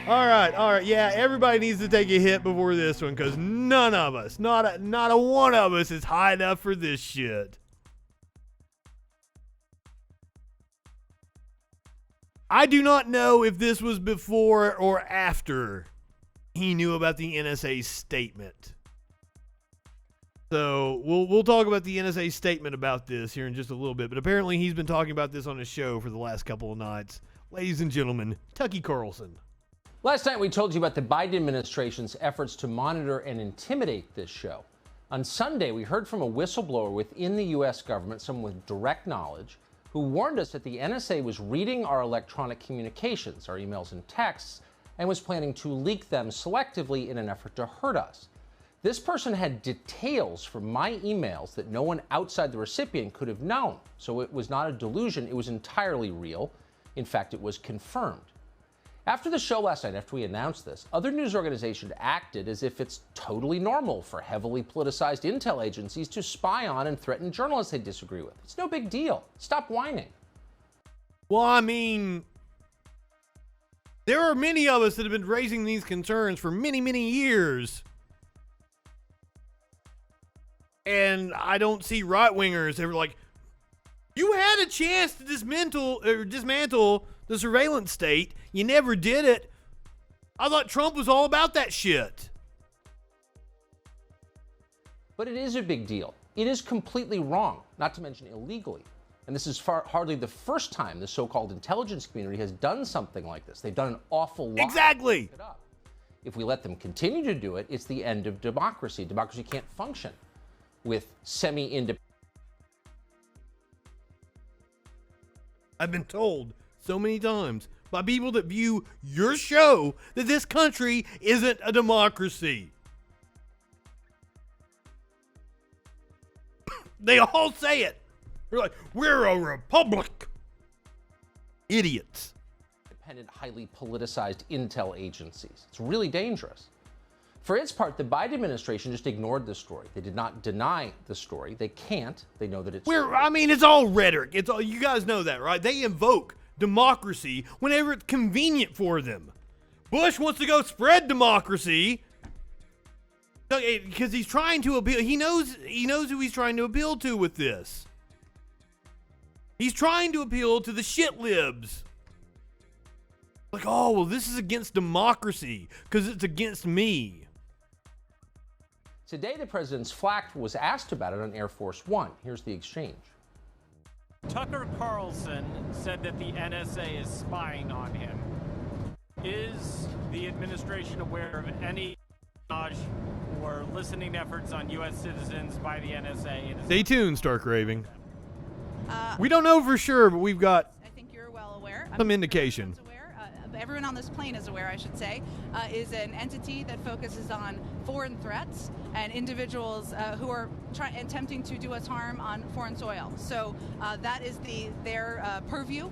All right. Yeah, everybody needs to take a hit before this one because none of us, not a one of us is high enough for this shit. I do not know if this was before or after he knew about the NSA statement. So we'll talk about the NSA statement about this here in just a little bit. But apparently he's been talking about this on his show for the last couple of nights. Ladies and gentlemen, Tucky Carlson. Last night we told you about the Biden administration's efforts to monitor and intimidate this show. On Sunday, we heard from a whistleblower within the U.S. government, someone with direct knowledge, who warned us that the NSA was reading our electronic communications, our emails and texts, and was planning to leak them selectively in an effort to hurt us. This person had details from my emails that no one outside the recipient could have known. So it was not a delusion, it was entirely real. In fact, it was confirmed. After the show last night, after we announced this, other news organizations acted as if it's totally normal for heavily politicized intel agencies to spy on and threaten journalists they disagree with. It's no big deal. Stop whining. Well, I mean, there are many of us that have been raising these concerns for many, many years. And I don't see right-wingers ever like, you had a chance to dismantle the surveillance state. You never did it. I thought Trump was all about that shit. But it is a big deal. It is completely wrong, not to mention illegally. And this is hardly the first time the so-called intelligence community has done something like this. They've done an awful lot. Exactly. If we let them continue to do it, it's the end of democracy. Democracy can't function with semi-independent. I've been told so many times by people that view your show that this country isn't a democracy. They all say it. They're like, we're a republic. Idiots. Independent, highly politicized intel agencies. It's really dangerous. For its part, the Biden administration just ignored the story. They did not deny the story. They can't. They know that it's true. I mean, it's all rhetoric. It's all, you guys know that, right? They invoke democracy whenever it's convenient for them. Bush wants to go spread democracy because he's trying to appeal. He knows who he's trying to appeal to with this. He's trying to appeal to the shit libs. Like, oh, well, this is against democracy because it's against me. Today, the president's flak was asked about it on Air Force One. Here's the exchange. Tucker Carlson said that the NSA is spying on him. Is the administration aware of any espionage or listening efforts on U.S. citizens by the NSA? Stay tuned, Stark Raving. We don't know for sure, but we've got I think you're well aware. some indication. Everyone on this plane is aware, I should say, is an entity that focuses on foreign threats and individuals who are attempting to do us harm on foreign soil. So that is their purview.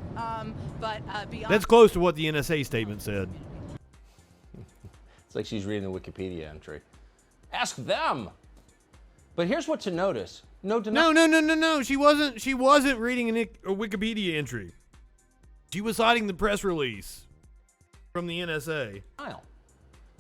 But beyond That's close to what the NSA statement said. It's like she's reading the Wikipedia entry. Ask them. But here's what to notice. No. She wasn't reading a Wikipedia entry. She was citing the press release from the NSA.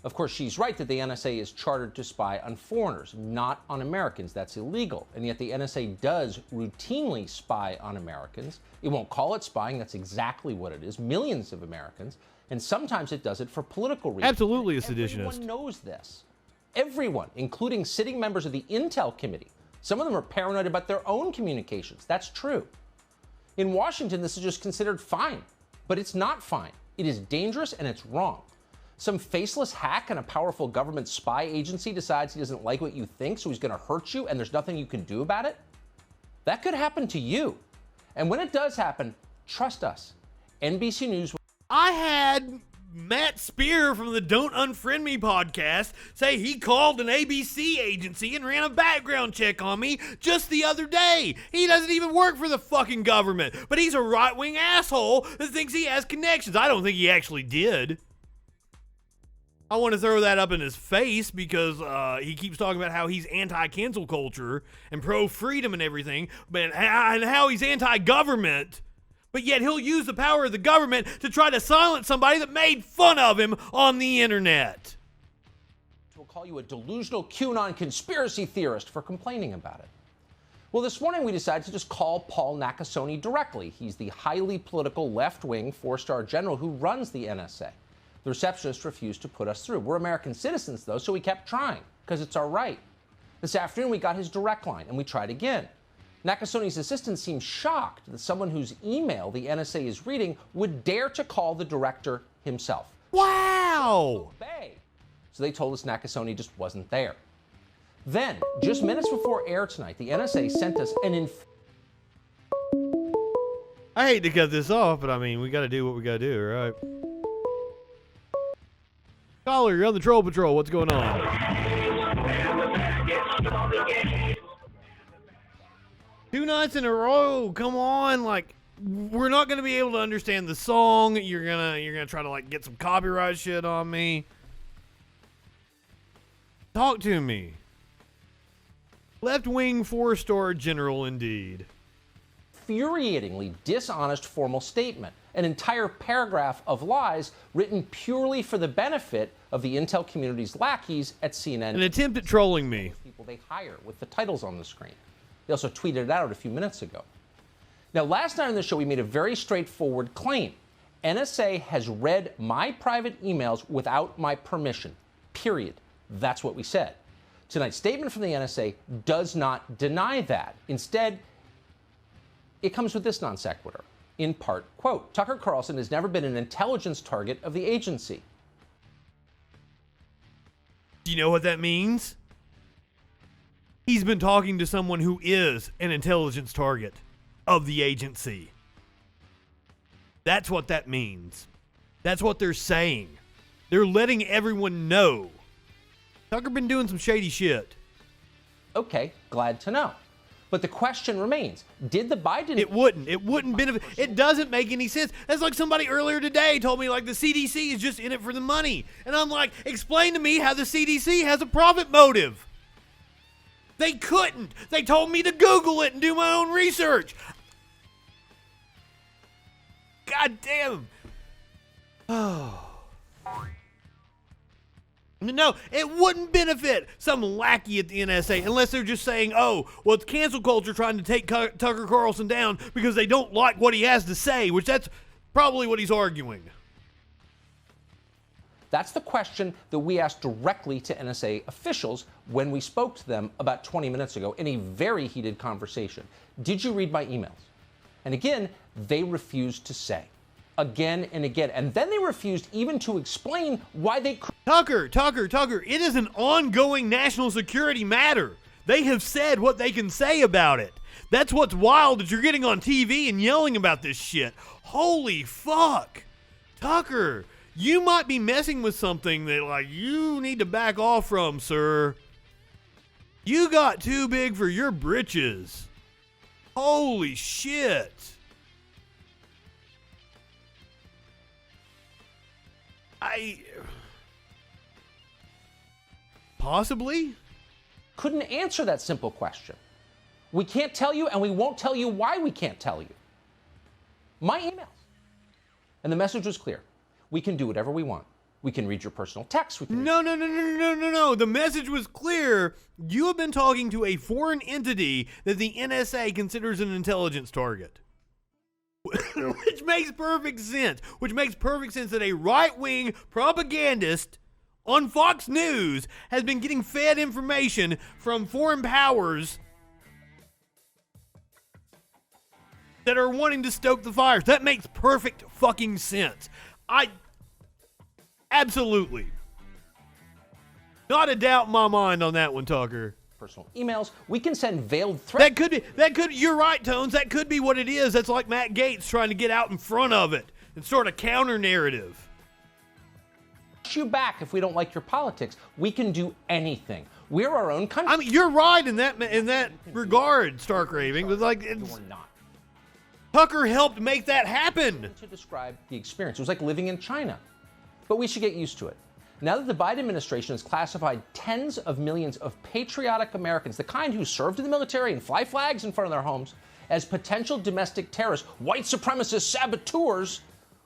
Of course, she's right that the NSA is chartered to spy on foreigners, not on Americans. That's illegal. And yet the NSA does routinely spy on Americans. It won't call it spying. That's exactly what it is. Millions of Americans. And sometimes it does it for political reasons. Absolutely a seditionist. Everyone knows this. Everyone, including sitting members of the Intel Committee. Some of them are paranoid about their own communications. That's true. In Washington, this is just considered fine. But it's not fine. It is dangerous and it's wrong. Some faceless hack in a powerful government spy agency decides he doesn't like what you think, so he's going to hurt you and there's nothing you can do about it? That could happen to you. And when it does happen, trust us. NBC News. I had Matt Spear from the Don't Unfriend Me podcast say he called an ABC agency and ran a background check on me just the other day. He doesn't even work for the fucking government, but he's a right-wing asshole that thinks he has connections. I don't think he actually did. I want to throw that up in his face because he keeps talking about how he's anti-cancel culture and pro-freedom and everything, but and how he's anti-government. But yet he'll use the power of the government to try to silence somebody that made fun of him on the internet. We'll call you a delusional QAnon conspiracy theorist for complaining about it. Well, this morning we decided to just call Paul Nakasone directly. He's the highly political left-wing four-star general who runs the NSA. The receptionist refused to put us through. We're American citizens, though, so we kept trying, because it's our right. This afternoon we got his direct line, and we tried again. Nakasone's assistant seemed shocked that someone whose email the NSA is reading would dare to call the director himself. Wow! So they told us Nakasone just wasn't there. Then, just minutes before air tonight, the NSA sent us an I hate to cut this off, but I mean, we got to do what we got to do, right? Caller, you're on the Troll Patrol. What's going on? 2 nights in a row. Come on, like we're not gonna be able to understand the song. You're gonna try to like get some copyright shit on me. Talk to me. Left-wing 4-star general indeed. infuriatingly dishonest formal statement, an entire paragraph of lies written purely for the benefit of the intel community's lackeys at CNN. An attempt at trolling me. People they hire with the titles on the screen. They also tweeted it out a few minutes ago. Now, last night on the show, we made a very straightforward claim. NSA has read my private emails without my permission, period. That's what we said. Tonight's statement from the NSA does not deny that. Instead, it comes with this non sequitur. In part, quote, Tucker Carlson has never been an intelligence target of the agency. Do you know what that means? He's been talking to someone who is an intelligence target of the agency. That's what that means. That's what they're saying. They're letting everyone know. Tucker been doing some shady shit. Okay, glad to know. But the question remains, did the Biden... It wouldn't benefit. It doesn't make any sense. That's like somebody earlier today told me like the CDC is just in it for the money. And I'm like, explain to me how the CDC has a profit motive. They couldn't. They told me to Google it and do my own research. God damn. Oh. No, it wouldn't benefit some lackey at the NSA unless they're just saying, oh, well, it's cancel culture trying to take Tucker Carlson down because they don't like what he has to say, which that's probably what he's arguing. That's the question that we asked directly to NSA officials when we spoke to them about 20 minutes ago in a very heated conversation. Did you read my emails? And again, they refused to say. Again and again. And then they refused even to explain why they could. Tucker, it is an ongoing national security matter. They have said what they can say about it. That's what's wild that you're getting on TV and yelling about this shit. Holy fuck. Tucker, you might be messing with something that, like, you need to back off from, sir. You got too big for your britches. Holy shit. Possibly? Couldn't answer that simple question. We can't tell you, and we won't tell you why we can't tell you. My emails. And the message was clear. We can do whatever we want. We can read your personal texts. No. The message was clear. You have been talking to a foreign entity that the NSA considers an intelligence target. Which makes perfect sense. Which makes perfect sense that a right-wing propagandist on Fox News has been getting fed information from foreign powers that are wanting to stoke the fires. That makes perfect fucking sense. Absolutely. Not a doubt in my mind on that one, Tucker. Personal emails. We can send veiled threats. You're right, Tones. That could be what it is. That's like Matt Gaetz trying to get out in front of it and sort of counter narrative. You back if we don't like your politics. We can do anything. We're our own country. I mean, you're right in that regard, Stark Raving. But like, you're not. Tucker helped make that happen. To describe the experience, it was like living in China. But we should get used to it. Now that the Biden administration has classified tens of millions of patriotic Americans, the kind who served in the military and fly flags in front of their homes, as potential domestic terrorists, white supremacist saboteurs,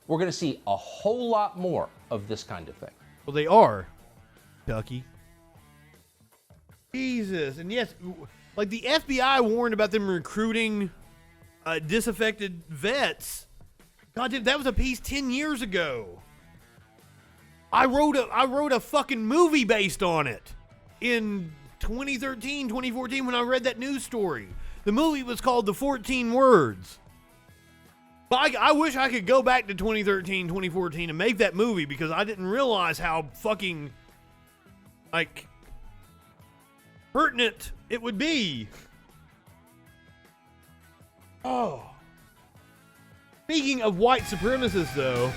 we're going to see a whole lot more of this kind of thing. Well, they are, Ducky. Jesus. And yes, like the FBI warned about them recruiting disaffected vets. God damn, that was a piece 10 years ago. I wrote a fucking movie based on it in 2013, 2014 when I read that news story. The movie was called The 14 Words. But I wish I could go back to 2013, 2014 and make that movie because I didn't realize how fucking, like, pertinent it would be. Oh. Speaking of white supremacists, though,